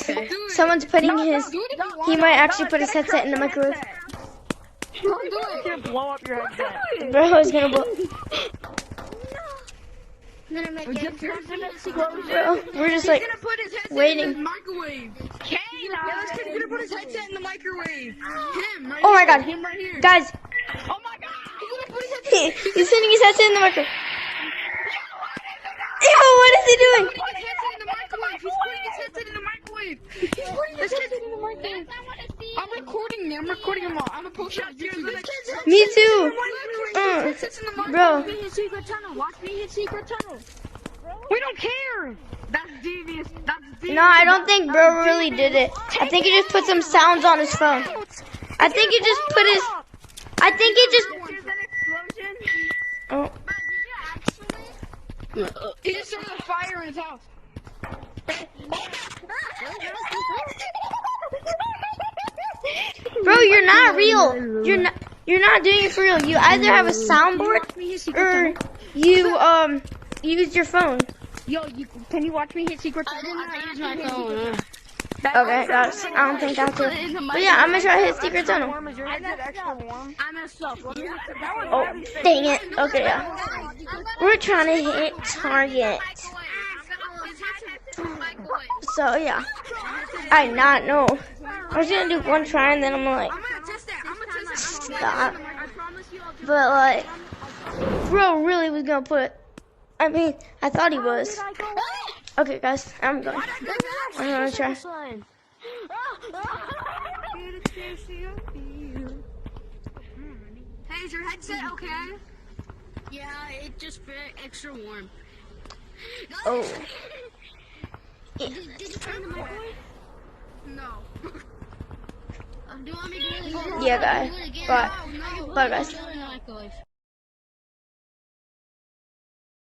guys, someone's putting his. He might actually put his headset in the microwave. Don't do it. It's gonna blow up your headset. Bro, it's gonna blow. I'm gonna make it. Bro, we're just like He's gonna put his headset waiting. in the microwave. Yeah, this kid's gonna put his headset in the microwave. Him, right Oh my here. God, Him right here. guys, Oh my god! He's gonna put his headset. he's putting his headset in the microwave. Yo, what is he doing? He's putting his headset in the microwave. He's putting his headset in the microwave. He's putting his headset in the microwave. I'm recording them. I'm recording them all. I'm gonna post it on YouTube. Me too. Headset's in the microwave. Bro, Watch me hit secret tunnel. Watch me hit secret tunnel. We don't care! That's devious. That's devious. no, I don't think bro really did it. I think he just put some sounds on his phone. I think he just put his. I think he just. There's an explosion. Oh, He just started a fire in his house. bro, you're not real. You're not doing it for real. You either have a soundboard or you use your phone. Yo, can you watch me hit secret I tunnel? did not use my phone. Okay, guys, I don't think that's it. But yeah, I'm gonna try to hit secret tunnel. Warm, is your headset extra warm? I messed up. Let me hit the Oh, dang it. Okay, yeah. We're trying to hit target. So yeah, I not know. I was gonna do one try and then I'm like I'm gonna test that. I'm gonna test that. stop. I promise you I'll do But like, bro really was gonna put. I mean, I thought he was. Okay, guys, I'm going. I'm gonna try. Hey, is your headset okay? Yeah, it just felt extra warm. Oh, Did you turn the microwave? No. Do you want me to do it again? yeah, guys. Bye, bye, guys.